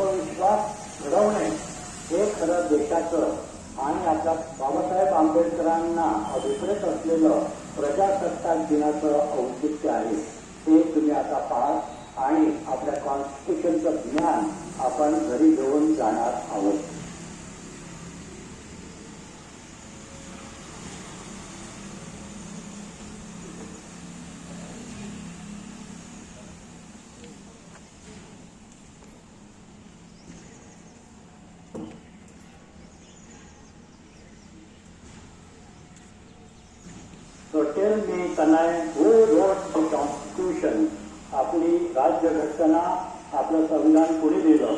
आत्मविश्वास घडवणे हे खरं देशाचं आणि आता बाबासाहेब आंबेडकरांना अभिप्रेत असलेलं प्रजासत्ताक दिनाचं औचित्य आहे. ते तुम्ही आता पहा आणि आपल्या कॉन्स्टिट्यूशनचं ज्ञान आपण घरी घेऊन जाणार आहोत. So tell me, Kanai, who wrote the Constitution? आपली राज्यघटना, आपलं संविधान कोणी दिलं?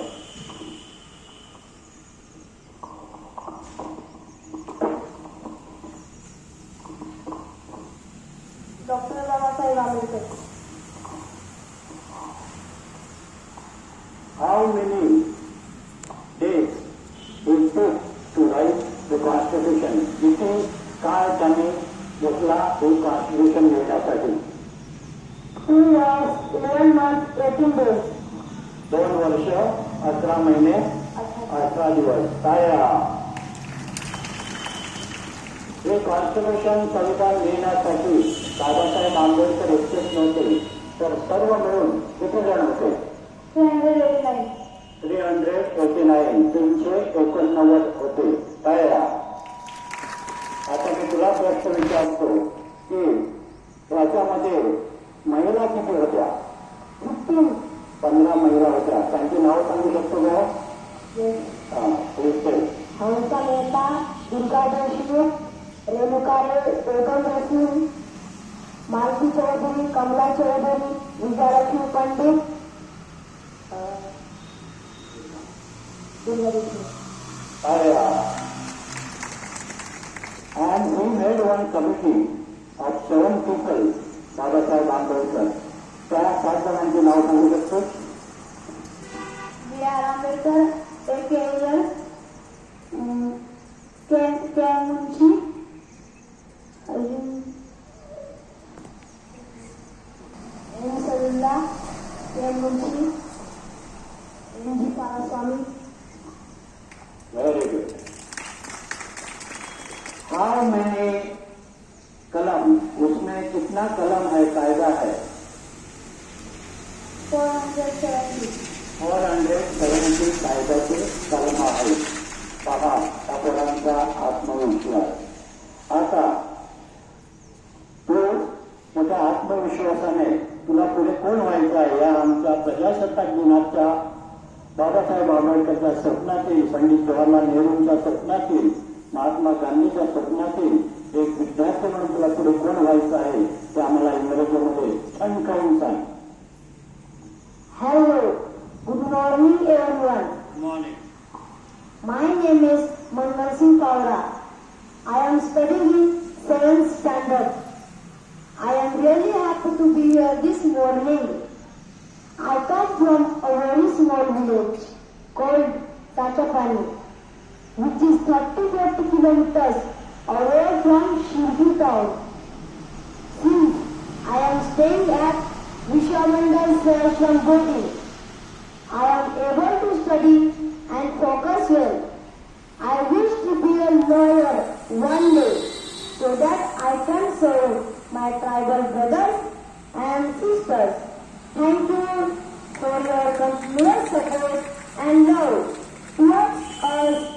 Doctor Babasaheb Ambedkar. How many days it took to write the Constitution? किती काळ त्यांनी घेतला हे कॉन्स्टिट्यूशन लिहिण्यासाठी? 2 years, 11 months, 18 days. 2 वर्ष 18 महिने 18 दिवस. काय हे कॉन्स्टिट्यूशन संविधान लिहिण्यासाठी बाबासाहेब आंबेडकर एकटेच नव्हते, तर सर्व मिळून किती जण होते? 389. 389 होते. काय आता मी तुला प्रश्न विचारतो की याच्यामध्ये महिला किती होत्या? 15 महिला होत्या. त्यांची नाव सांगू शकतो का? Hansa Mehta, Durga Deshmukh, Renuka Begum Rasul, Malati Chaudhari, Kamala Chaudhari, Vijayalakshmi Pandit, Durga Deshmukh. And we made one committee of 7 people, Babasaheb Ambedkar. त्या 7 जणांची नाव सांगू शकतो? B.R. Ambedkar, A.K. Iyer, K. Munshi, M. सविल्ला, K. Munshi, N.G. पारास्वामी. Very good. How many कलम? उसमें कितना कलम है, कायदा है? 470. 470 कायद्याचे कलम आहेत. पहा आपणांचा आत्मविश्वास. आता तो मोठ्या आत्मविश्वासाने तुला पुढे कोण व्हायचं आहे या आमच्या प्रजासत्ताक दिनाच्या बाबासाहेब आंबेडकरच्या स्वप्नातील, पंडित जवाहरलाल नेहरूंच्या स्वप्नातील, महात्मा गांधीच्या स्वप्नातील एक विद्यार्थी म्हणून तुला पुढे कोण व्हायचं आहे ते आम्हाला इंग्रजीमध्ये ठणकावून सांग. Hello, good morning everyone. Morning. My name is Manmohan Singh Paura. I am studying in 7th standard. I am really happy to be here this morning. I come from a very small village called Tachapani, which is 30-40 kilometers away from Shirdi town. Since I am staying at Vishwamandal Swarashram Godi, I am able